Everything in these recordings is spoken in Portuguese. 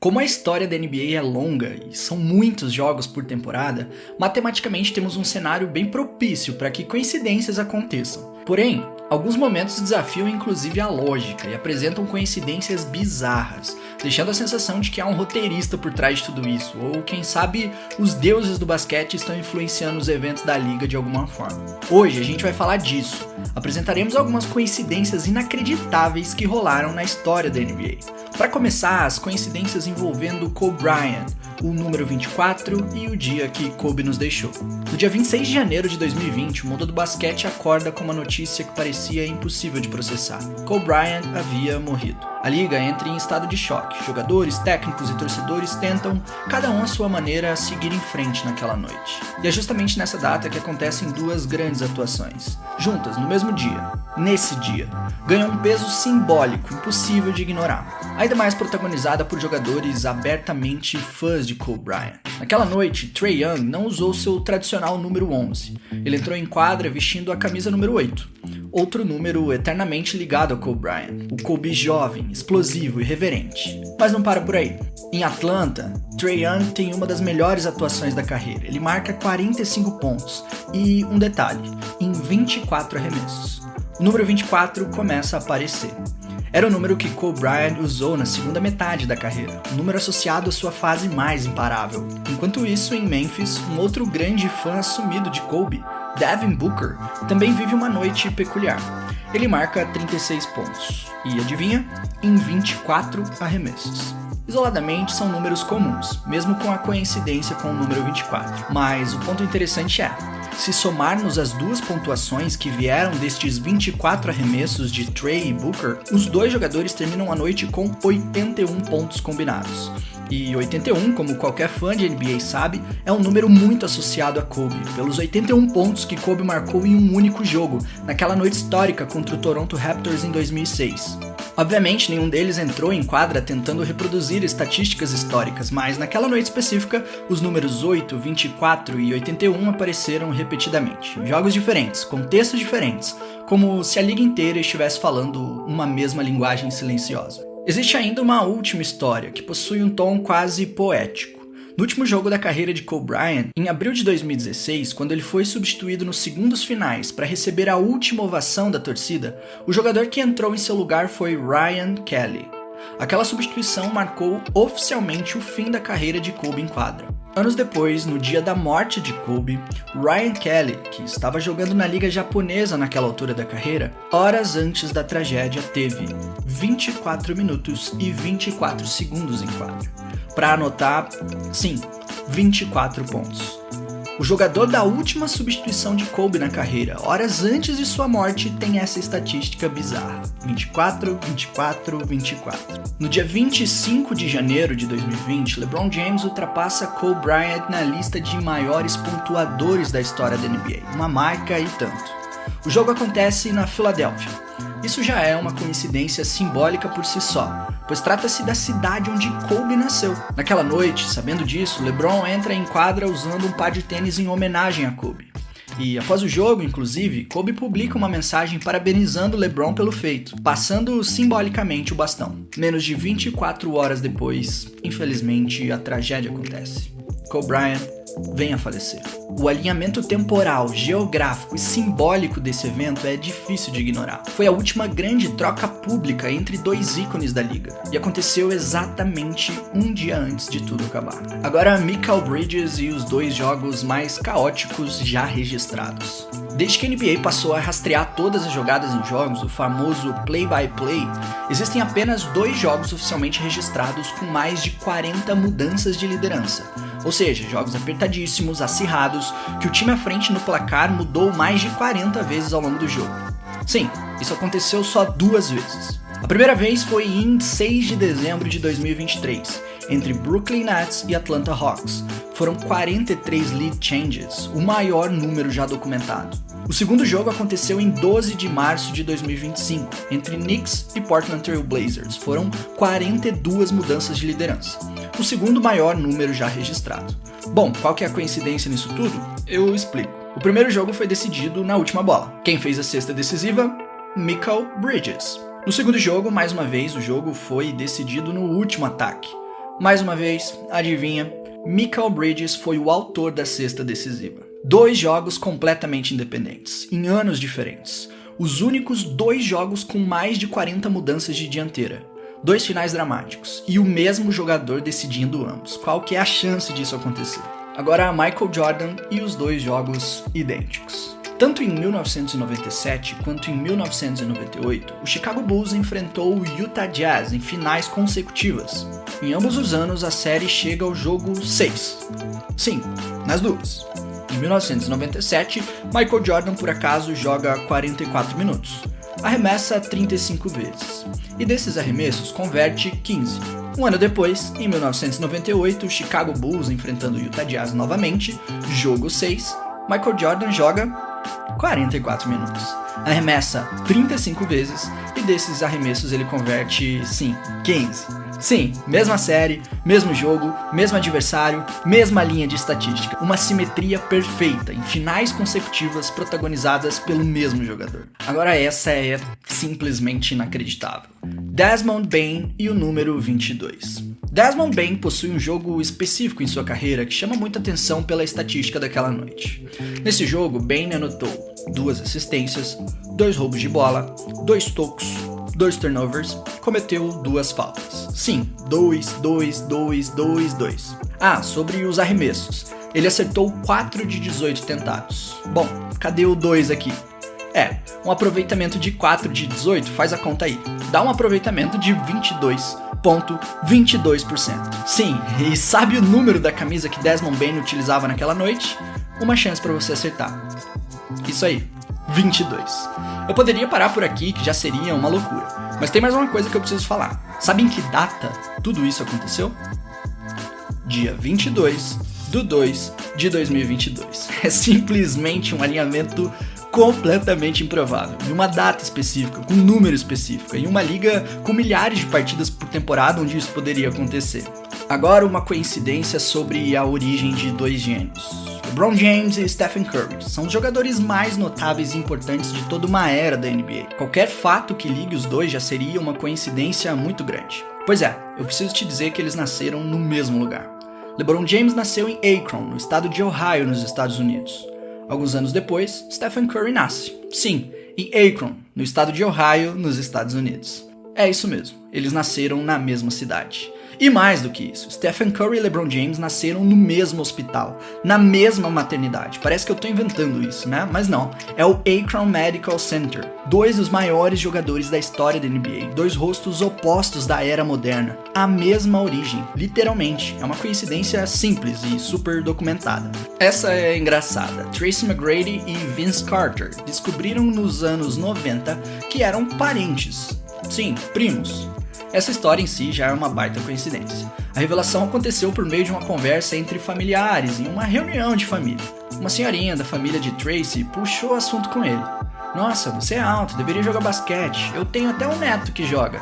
Como a história da NBA é longa e são muitos jogos por temporada, matematicamente temos um cenário bem propício para que coincidências aconteçam. Porém, alguns momentos desafiam inclusive a lógica e apresentam coincidências bizarras, deixando a sensação de que há um roteirista por trás de tudo isso, ou quem sabe os deuses do basquete estão influenciando os eventos da liga de alguma forma. Hoje a gente vai falar disso. Apresentaremos algumas coincidências inacreditáveis que rolaram na história da NBA. Para começar, as coincidências envolvendo Kobe Bryant, o número 24 e o dia que Kobe nos deixou. No dia 26 de janeiro de 2020, o mundo do basquete acorda com uma notícia que parecia impossível de processar. Kobe Bryant havia morrido. A liga entra em estado de choque. Jogadores, técnicos e torcedores tentam, cada um à sua maneira, seguir em frente naquela noite. E é justamente nessa data que acontecem duas grandes atuações, juntas no mesmo dia. Nesse dia, ganham um peso simbólico impossível de ignorar, ainda mais protagonizada por jogadores abertamente fãs de Kobe Bryant. Naquela noite, Trae Young não usou seu tradicional número 11. Ele entrou em quadra vestindo a camisa número 8, outro número eternamente ligado a Kobe Bryant, o Kobe jovem, explosivo e reverente. Mas não para por aí. Em Atlanta, Trae Young tem uma das melhores atuações da carreira. Ele marca 45 pontos e, um detalhe, em 24 arremessos. O número 24 começa a aparecer. Era o número que Kobe Bryant usou na segunda metade da carreira, um número associado à sua fase mais imparável. Enquanto isso, em Memphis, um outro grande fã assumido de Kobe, Devin Booker, também vive uma noite peculiar. Ele marca 36 pontos e, adivinha, em 24 arremessos. Isoladamente são números comuns, mesmo com a coincidência com o número 24. Mas o ponto interessante é, se somarmos as duas pontuações que vieram destes 24 arremessos de Trae e Booker, os dois jogadores terminam a noite com 81 pontos combinados. E 81, como qualquer fã de NBA sabe, é um número muito associado a Kobe, pelos 81 pontos que Kobe marcou em um único jogo, naquela noite histórica contra o Toronto Raptors em 2006. Obviamente, nenhum deles entrou em quadra tentando reproduzir estatísticas históricas, mas naquela noite específica, os números 8, 24 e 81 apareceram repetidamente. Jogos diferentes, contextos diferentes, como se a liga inteira estivesse falando uma mesma linguagem silenciosa. Existe ainda uma última história, que possui um tom quase poético. No último jogo da carreira de Kobe Bryant, em abril de 2016, quando ele foi substituído nos segundos finais para receber a última ovação da torcida, o jogador que entrou em seu lugar foi Ryan Kelly. Aquela substituição marcou oficialmente o fim da carreira de Kobe em quadra. Anos depois, no dia da morte de Kobe, Ryan Kelly, que estava jogando na liga japonesa naquela altura da carreira, horas antes da tragédia teve 24 minutos e 24 segundos em quadra. Para anotar, sim, 24 pontos. O jogador da última substituição de Kobe na carreira, horas antes de sua morte, tem essa estatística bizarra. 24, 24, 24. No dia 25 de janeiro de 2020, LeBron James ultrapassa Kobe Bryant na lista de maiores pontuadores da história da NBA. Uma marca e tanto. O jogo acontece na Filadélfia. Isso já é uma coincidência simbólica por si só, pois trata-se da cidade onde Kobe nasceu. Naquela noite, sabendo disso, LeBron entra em quadra usando um par de tênis em homenagem a Kobe. E após o jogo, inclusive, Kobe publica uma mensagem parabenizando LeBron pelo feito, passando simbolicamente o bastão. Menos de 24 horas depois, infelizmente, a tragédia acontece. Kobe Bryant vem a falecer. O alinhamento temporal, geográfico e simbólico desse evento é difícil de ignorar. Foi a última grande troca pública entre dois ícones da liga, e aconteceu exatamente um dia antes de tudo acabar. Agora, Mikal Bridges e os dois jogos mais caóticos já registrados. Desde que a NBA passou a rastrear todas as jogadas em jogos, o famoso play-by-play, existem apenas 2 jogos oficialmente registrados com mais de 40 mudanças de liderança. Ou seja, jogos apertadíssimos, acirrados, que o time à frente no placar mudou mais de 40 vezes ao longo do jogo. Sim, isso aconteceu só 2 vezes. A primeira vez foi em 6 de dezembro de 2023, entre Brooklyn Nets e Atlanta Hawks. Foram 43 lead changes, o maior número já documentado. O segundo jogo aconteceu em 12 de março de 2025, entre Knicks e Portland Trail Blazers. Foram 42 mudanças de liderança, o segundo maior número já registrado. Bom, qual que é a coincidência nisso tudo? Eu explico. O primeiro jogo foi decidido na última bola. Quem fez a cesta decisiva? Mikal Bridges. No segundo jogo, mais uma vez, o jogo foi decidido no último ataque. Mais uma vez, adivinha, Mikal Bridges foi o autor da cesta decisiva. 2 jogos completamente independentes, em anos diferentes. Os únicos 2 jogos com mais de 40 mudanças de dianteira. 2 finais dramáticos, e o mesmo jogador decidindo ambos. Qual que é a chance disso acontecer? Agora, Michael Jordan e os 2 jogos idênticos. Tanto em 1997 quanto em 1998, o Chicago Bulls enfrentou o Utah Jazz em finais consecutivas. Em ambos os anos, a série chega ao jogo 6. Sim, nas duas. Em 1997, Michael Jordan por acaso joga 44 minutos. Arremessa 35 vezes. E desses arremessos, converte 15. Um ano depois, em 1998, o Chicago Bulls enfrentando o Utah Jazz novamente, jogo 6, Michael Jordan joga 44 minutos. Arremessa 35 vezes e desses arremessos ele converte, sim, 15. Sim, mesma série, mesmo jogo, mesmo adversário, mesma linha de estatística. Uma simetria perfeita em finais consecutivas protagonizadas pelo mesmo jogador. Agora essa é simplesmente inacreditável. Desmond Bane e o número 22. Desmond Bane possui um jogo específico em sua carreira que chama muita atenção pela estatística daquela noite. Nesse jogo, Bane anotou 2 assistências, 2 roubos de bola, 2 tocos, 2 turnovers, cometeu 2 faltas. Sim, 2. Ah, sobre os arremessos. Ele acertou 4 de 18 tentados. Bom, cadê o 2 aqui? Um aproveitamento de 4 de 18, faz a conta aí. Dá um aproveitamento de 22,22%. Sim, e sabe o número da camisa que Desmond Bane utilizava naquela noite? Uma chance para você acertar. Isso aí, 22. Eu poderia parar por aqui, que já seria uma loucura. Mas tem mais uma coisa que eu preciso falar. Sabe em que data tudo isso aconteceu? Dia 22/2 de 2022. É simplesmente um alinhamento completamente improvável, em uma data específica, com um número específico, em uma liga com milhares de partidas por temporada onde isso poderia acontecer. Agora uma coincidência sobre a origem de 2 gênios. LeBron James e Stephen Curry são os jogadores mais notáveis e importantes de toda uma era da NBA. Qualquer fato que ligue os dois já seria uma coincidência muito grande. Pois é, eu preciso te dizer que eles nasceram no mesmo lugar. LeBron James nasceu em Akron, no estado de Ohio, nos Estados Unidos. Alguns anos depois, Stephen Curry nasce, sim, em Akron, no estado de Ohio, nos Estados Unidos. É isso mesmo, eles nasceram na mesma cidade. E mais do que isso, Stephen Curry e LeBron James nasceram no mesmo hospital, na mesma maternidade. Parece que eu tô inventando isso, né? Mas não, é o Akron Medical Center. 2 dos maiores jogadores da história da NBA, 2 rostos opostos da era moderna. A mesma origem, literalmente. É uma coincidência simples e super documentada. Essa é engraçada. Tracy McGrady e Vince Carter descobriram nos anos 90 que eram parentes. Sim, primos. Essa história em si já é uma baita coincidência. A revelação aconteceu por meio de uma conversa entre familiares em uma reunião de família. Uma senhorinha da família de Tracy puxou o assunto com ele. Nossa, você é alto, deveria jogar basquete. Eu tenho até um neto que joga.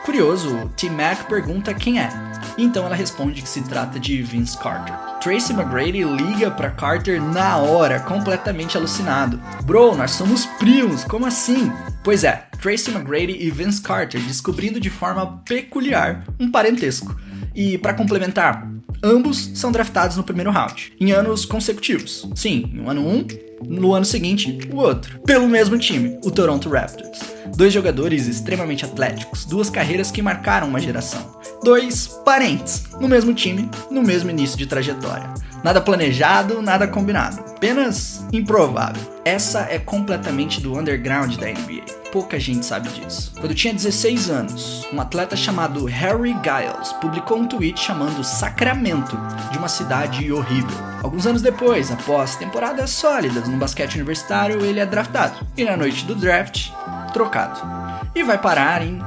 Curioso, T. Mac pergunta quem é. Então ela responde que se trata de Vince Carter. Tracy McGrady liga pra Carter na hora, completamente alucinado. Bro, nós somos primos, como assim? Pois é, Tracy McGrady e Vince Carter descobrindo de forma peculiar um parentesco. E para complementar, ambos são draftados no primeiro round, em anos consecutivos. Sim, em um ano um, no ano seguinte, o outro. Pelo mesmo time, o Toronto Raptors. 2 jogadores extremamente atléticos, 2 carreiras que marcaram uma geração. 2 parentes, no mesmo time, no mesmo início de trajetória. Nada planejado, nada combinado. Apenas improvável. Essa é completamente do underground da NBA. Pouca gente sabe disso. Quando tinha 16 anos, um atleta chamado Harry Giles publicou um tweet chamando Sacramento de uma cidade horrível. Alguns anos depois, após temporadas sólidas no basquete universitário, ele é draftado. E na noite do draft, trocado. E vai parar em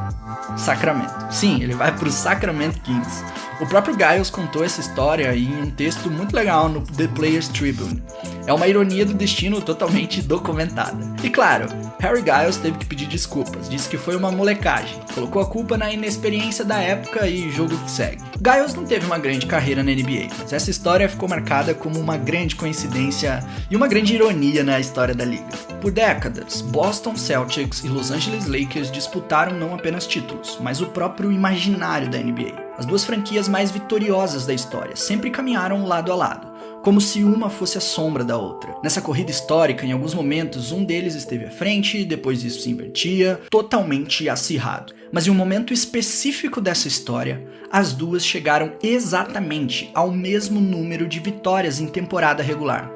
Sacramento. Sim, ele vai pro Sacramento Kings. O próprio Giles contou essa história em um texto muito legal no The Players Tribune. É uma ironia do destino totalmente documentada. E claro, Harry Giles teve que pedir desculpas, disse que foi uma molecagem, colocou a culpa na inexperiência da época e jogo que segue. Giles não teve uma grande carreira na NBA, mas essa história ficou marcada como uma grande coincidência e uma grande ironia na história da liga. Por décadas, Boston Celtics e Los Angeles Lakers disputaram não apenas títulos, mas o próprio imaginário da NBA. As duas franquias mais vitoriosas da história sempre caminharam lado a lado, como se uma fosse a sombra da outra. Nessa corrida histórica, em alguns momentos, um deles esteve à frente, depois isso se invertia, totalmente acirrado. Mas em um momento específico dessa história, as duas chegaram exatamente ao mesmo número de vitórias em temporada regular: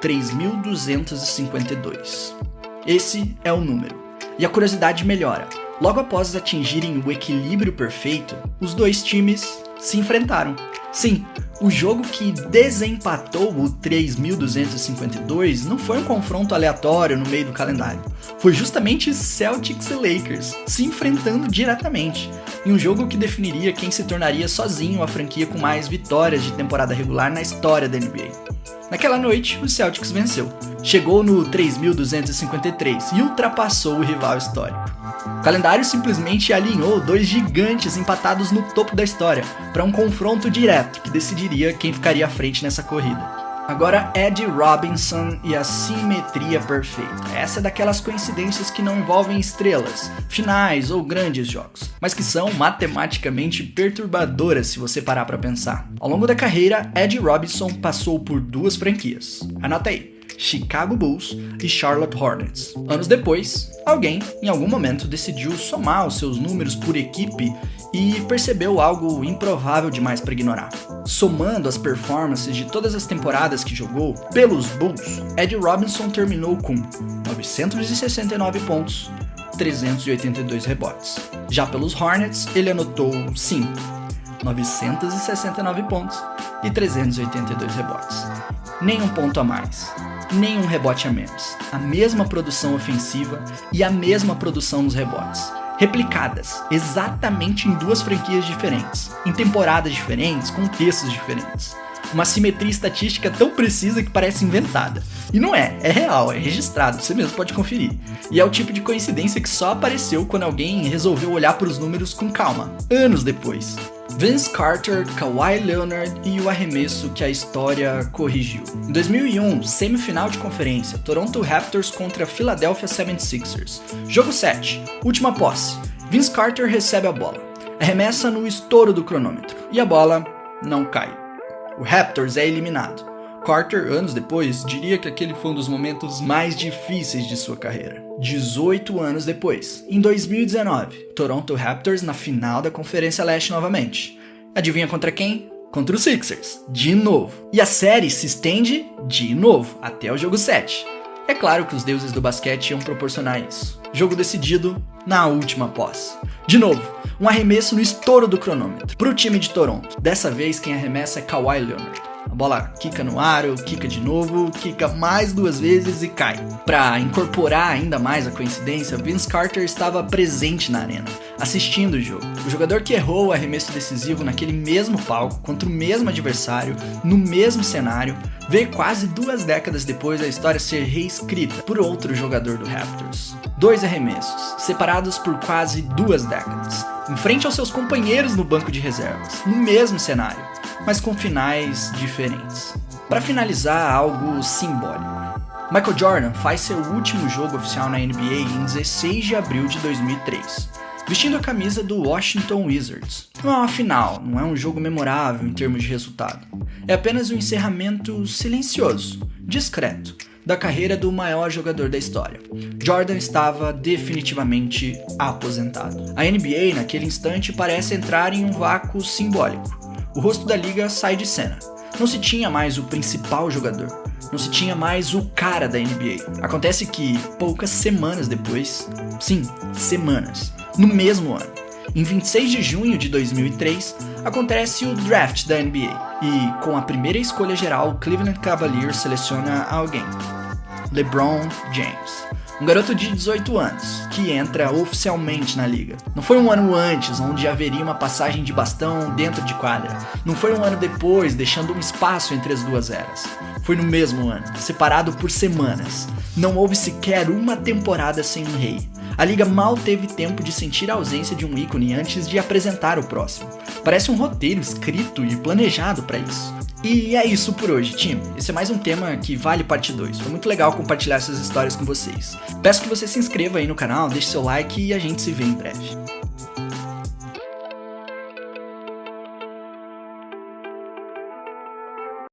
3.252. Esse é o número. E a curiosidade melhora. Logo após atingirem o equilíbrio perfeito, os dois times se enfrentaram. Sim, o jogo que desempatou o 3.252 não foi um confronto aleatório no meio do calendário. Foi justamente Celtics e Lakers se enfrentando diretamente, em um jogo que definiria quem se tornaria sozinho a franquia com mais vitórias de temporada regular na história da NBA. Naquela noite, o Celtics venceu. Chegou no 3.253 e ultrapassou o rival histórico. O calendário simplesmente alinhou dois gigantes empatados no topo da história para um confronto direto que decidiria quem ficaria à frente nessa corrida. Agora, Ed Robinson e a simetria perfeita. Essa é daquelas coincidências que não envolvem estrelas, finais ou grandes jogos, mas que são matematicamente perturbadoras se você parar para pensar. Ao longo da carreira, Ed Robinson passou por duas franquias. Anota aí: Chicago Bulls e Charlotte Hornets. Anos depois, alguém, em algum momento, decidiu somar os seus números por equipe e percebeu algo improvável demais para ignorar. Somando as performances de todas as temporadas que jogou pelos Bulls, Ed Robinson terminou com 969 pontos, 382 rebotes. Já pelos Hornets, ele anotou, sim, 969 pontos e 382 rebotes. Nem um ponto a mais, nem um rebote a menos. A mesma produção ofensiva e a mesma produção nos rebotes, replicadas exatamente em duas franquias diferentes, em temporadas diferentes, contextos diferentes. Uma simetria estatística tão precisa que parece inventada. E não é real, é registrado, você mesmo pode conferir. E é o tipo de coincidência que só apareceu quando alguém resolveu olhar para os números com calma, anos depois. Vince Carter, Kawhi Leonard e o arremesso que a história corrigiu. Em 2001, semifinal de conferência, Toronto Raptors contra Philadelphia 76ers. Jogo 7, última posse. Vince Carter recebe a bola, arremessa no estouro do cronômetro e a bola não cai. O Raptors é eliminado. Carter, anos depois, diria que aquele foi um dos momentos mais difíceis de sua carreira. 18 anos depois, em 2019, Toronto Raptors na final da Conferência Leste novamente. Adivinha contra quem? Contra os Sixers, de novo. E a série se estende de novo, até o jogo 7. É claro que os deuses do basquete iam proporcionar isso. Jogo decidido na última posse. De novo, um arremesso no estouro do cronômetro para o time de Toronto. Dessa vez quem arremessa é Kawhi Leonard. A bola quica no aro, quica de novo, quica mais duas vezes e cai. Para incorporar ainda mais a coincidência, Vince Carter estava presente na arena, assistindo o jogo. O jogador que errou o arremesso decisivo naquele mesmo palco, contra o mesmo adversário, no mesmo cenário, veio quase 2 décadas depois a história ser reescrita por outro jogador do Raptors. 2 arremessos, separados por quase 2 décadas, em frente aos seus companheiros no banco de reservas, no mesmo cenário, mas com finais diferentes. Para finalizar, algo simbólico. Michael Jordan faz seu último jogo oficial na NBA em 16 de abril de 2003, vestindo a camisa do Washington Wizards. Não é uma final, não é um jogo memorável em termos de resultado. É apenas um encerramento silencioso, discreto, da carreira do maior jogador da história. Jordan estava definitivamente aposentado. A NBA, naquele instante, parece entrar em um vácuo simbólico. O rosto da liga sai de cena. Não se tinha mais o principal jogador. Não se tinha mais o cara da NBA. Acontece que, poucas semanas depois, sim, semanas, no mesmo ano, em 26 de junho de 2003, acontece o draft da NBA. E, com a primeira escolha geral, o Cleveland Cavaliers seleciona alguém: LeBron James. Um garoto de 18 anos, que entra oficialmente na liga. Não foi um ano antes, onde haveria uma passagem de bastão dentro de quadra. Não foi um ano depois, deixando um espaço entre as duas eras. Foi no mesmo ano, separado por semanas. Não houve sequer uma temporada sem um rei. A liga mal teve tempo de sentir a ausência de um ícone antes de apresentar o próximo. Parece um roteiro escrito e planejado para isso. E é isso por hoje, time. Esse é mais um tema que vale parte 2. Foi muito legal compartilhar essas histórias com vocês. Peço que você se inscreva aí no canal, deixe seu like e a gente se vê em breve.